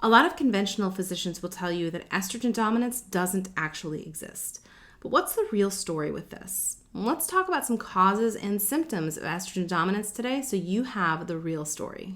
A lot of conventional physicians will tell you that estrogen dominance doesn't actually exist. But what's the real story with this? Let's talk about some causes and symptoms of estrogen dominance today so you have the real story.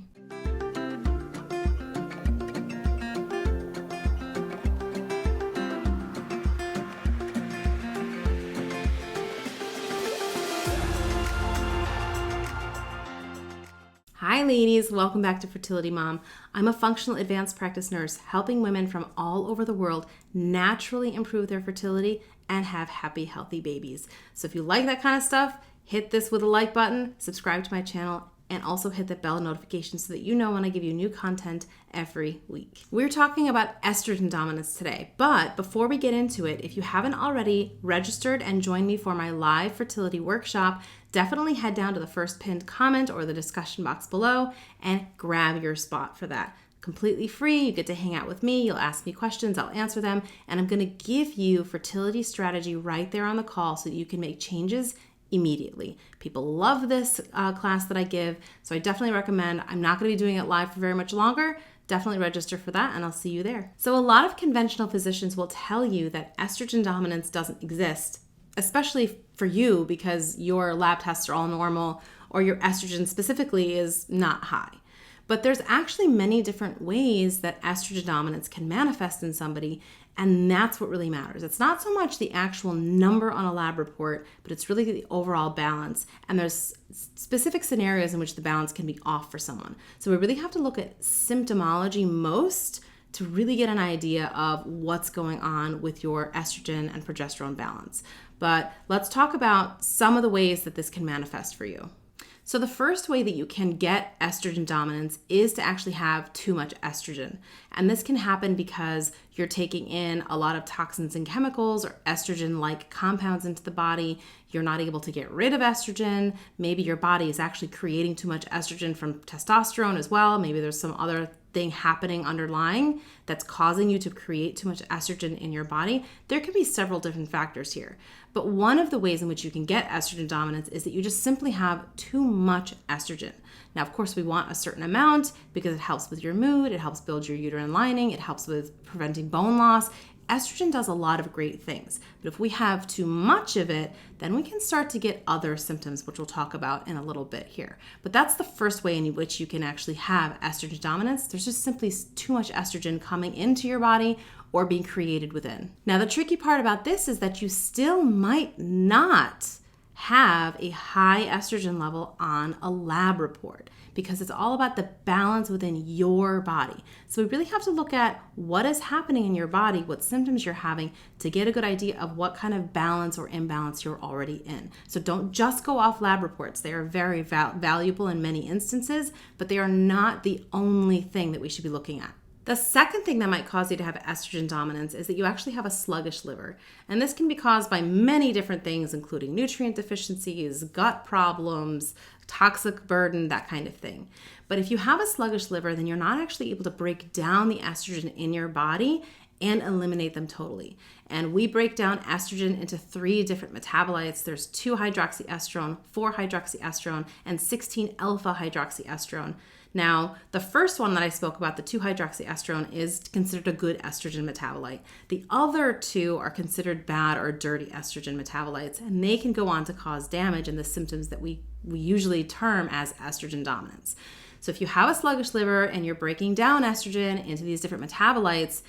Hi ladies, welcome back to Fertility Mom. I'm a functional advanced practice nurse helping women from all over the world naturally improve their fertility and have happy, healthy babies. So if you like that kind of stuff, hit this with a like button, subscribe to my channel, and also hit the bell notification so that you know when I give you new content every week. We're talking about estrogen dominance today, but before we get into it, if you haven't already registered and joined me for my live fertility workshop, definitely head down to the first pinned comment or the discussion box below and grab your spot for that. Completely free, you get to hang out with me, you'll ask me questions, I'll answer them, and I'm gonna give you fertility strategy right there on the call so that you can make changes immediately. People love this class that I give, so I definitely recommend. I'm not going to be doing it live for very much longer. Definitely register for that and I'll see you there. So a lot of conventional physicians will tell you that estrogen dominance doesn't exist, especially for you because your lab tests are all normal or your estrogen specifically is not high. But there's actually many different ways that estrogen dominance can manifest in somebody, and that's what really matters. It's not so much the actual number on a lab report, but it's really the overall balance. And there's specific scenarios in which the balance can be off for someone. So we really have to look at symptomology most to really get an idea of what's going on with your estrogen and progesterone balance. But let's talk about some of the ways that this can manifest for you. So the first way that you can get estrogen dominance is to actually have too much estrogen. And this can happen because you're taking in a lot of toxins and chemicals or estrogen-like compounds into the body. You're not able to get rid of estrogen. Maybe your body is actually creating too much estrogen from testosterone as well. Maybe there's some other thing happening underlying that's causing you to create too much estrogen in your body. There can be several different factors here. But one of the ways in which you can get estrogen dominance is that you just simply have too much estrogen. Now, of course, we want a certain amount because it helps with your mood, it helps build your uterine lining, it helps with preventing bone loss. Estrogen does a lot of great things, but if we have too much of it, then we can start to get other symptoms, which we'll talk about in a little bit here. But that's the first way in which you can actually have estrogen dominance. There's just simply too much estrogen coming into your body or being created within. Now, the tricky part about this is that you still might not have a high estrogen level on a lab report because it's all about the balance within your body. So we really have to look at what is happening in your body, what symptoms you're having to get a good idea of what kind of balance or imbalance you're already in. So don't just go off lab reports. They are very valuable in many instances, but they are not the only thing that we should be looking at. The second thing that might cause you to have estrogen dominance is that you actually have a sluggish liver. And this can be caused by many different things, including nutrient deficiencies, gut problems, toxic burden, that kind of thing. But if you have a sluggish liver, then you're not actually able to break down the estrogen in your body and eliminate them totally. And we break down estrogen into 3 different metabolites. There's 2-hydroxyestrone, 4-hydroxyestrone, and 16-alpha-hydroxyestrone. Now, the first one that I spoke about, the 2-hydroxyestrone, is considered a good estrogen metabolite. The other 2 are considered bad or dirty estrogen metabolites, and they can go on to cause damage and the symptoms that we usually term as estrogen dominance. So if you have a sluggish liver and you're breaking down estrogen into these different metabolites,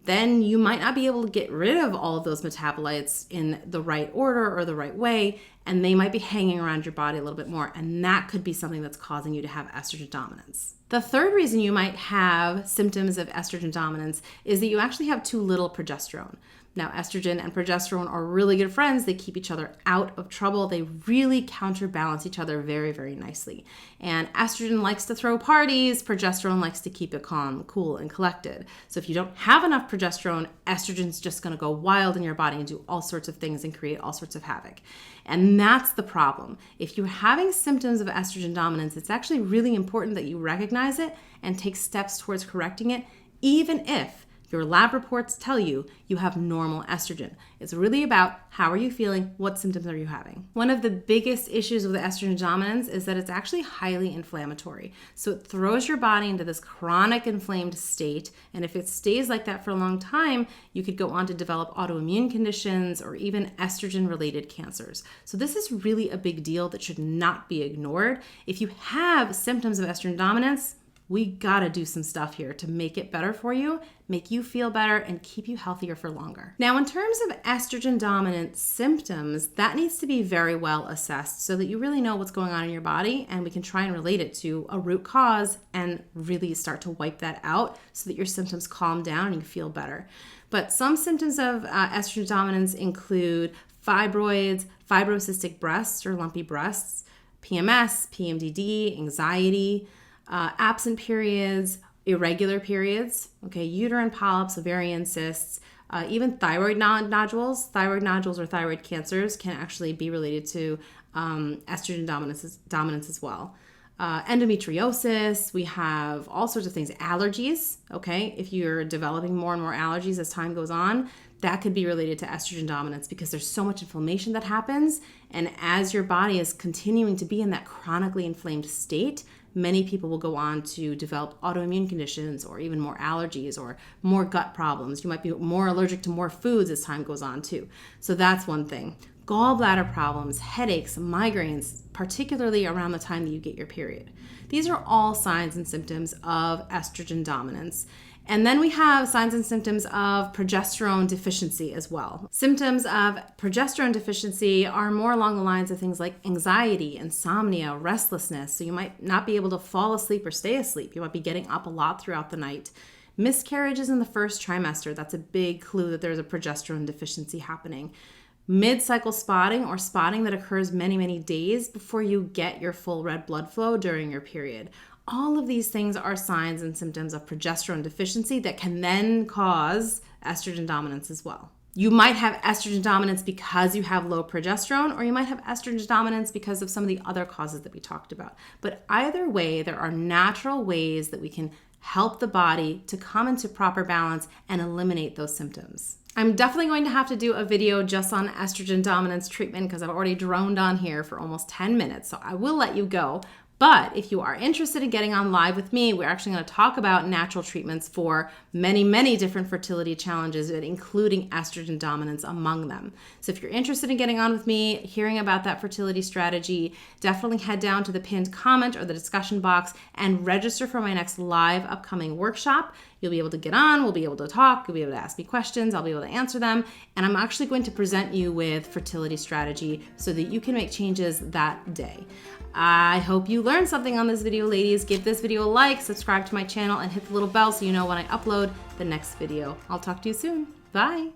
then you might not be able to get rid of all of those metabolites in the right order or the right way, and they might be hanging around your body a little bit more, and that could be something that's causing you to have estrogen dominance. The third reason you might have symptoms of estrogen dominance is that you actually have too little progesterone. Now, estrogen and progesterone are really good friends. They keep each other out of trouble. They really counterbalance each other very, very nicely. And estrogen likes to throw parties. Progesterone likes to keep it calm, cool, and collected. So if you don't have enough progesterone, estrogen's just going to go wild in your body and do all sorts of things and create all sorts of havoc. And that's the problem. If you're having symptoms of estrogen dominance, it's actually really important that you recognize it and take steps towards correcting it, even if your lab reports tell you you have normal estrogen. It's really about how are you feeling, what symptoms are you having. One of the biggest issues with estrogen dominance is that it's actually highly inflammatory. So it throws your body into this chronic inflamed state, and if it stays like that for a long time, you could go on to develop autoimmune conditions or even estrogen-related cancers. So this is really a big deal that should not be ignored. If you have symptoms of estrogen dominance, we gotta do some stuff here to make it better for you, make you feel better, and keep you healthier for longer. Now, in terms of estrogen dominant symptoms, that needs to be very well assessed so that you really know what's going on in your body, and we can try and relate it to a root cause and really start to wipe that out so that your symptoms calm down and you feel better. But some symptoms of estrogen dominance include fibroids, fibrocystic breasts or lumpy breasts, PMS, PMDD, anxiety, absent periods, irregular periods, uterine polyps, ovarian cysts, even thyroid nodules. Thyroid nodules or thyroid cancers can actually be related to estrogen dominance as well. Endometriosis, we have all sorts of things. Allergies, if you're developing more and more allergies as time goes on, that could be related to estrogen dominance because there's so much inflammation that happens. And as your body is continuing to be in that chronically inflamed state, many people will go on to develop autoimmune conditions or even more allergies or more gut problems. You might be more allergic to more foods as time goes on too. So that's one thing. Gallbladder problems, headaches, migraines, particularly around the time that you get your period. These are all signs and symptoms of estrogen dominance. And then we have signs and symptoms of progesterone deficiency as well. Symptoms of progesterone deficiency are more along the lines of things like anxiety, insomnia, restlessness. So you might not be able to fall asleep or stay asleep. You might be getting up a lot throughout the night. Miscarriages in the first trimester, that's a big clue that there's a progesterone deficiency happening. Mid-cycle spotting or spotting that occurs many, many days before you get your full red blood flow during your period. All of these things are signs and symptoms of progesterone deficiency that can then cause estrogen dominance as well. You might have estrogen dominance because you have low progesterone, or you might have estrogen dominance because of some of the other causes that we talked about. But either way, there are natural ways that we can help the body to come into proper balance and eliminate those symptoms. I'm definitely going to have to do a video just on estrogen dominance treatment because I've already droned on here for almost 10 minutes, so I will let you go. But if you are interested in getting on live with me, we're actually going to talk about natural treatments for many, many different fertility challenges, including estrogen dominance among them. So if you're interested in getting on with me, hearing about that fertility strategy, definitely head down to the pinned comment or the discussion box and register for my next live upcoming workshop. You'll be able to get on, we'll be able to talk, you'll be able to ask me questions, I'll be able to answer them, and I'm actually going to present you with fertility strategy so that you can make changes that day. I hope you learned something on this video, ladies. Give this video a like, subscribe to my channel, and hit the little bell so you know when I upload the next video. I'll talk to you soon. Bye.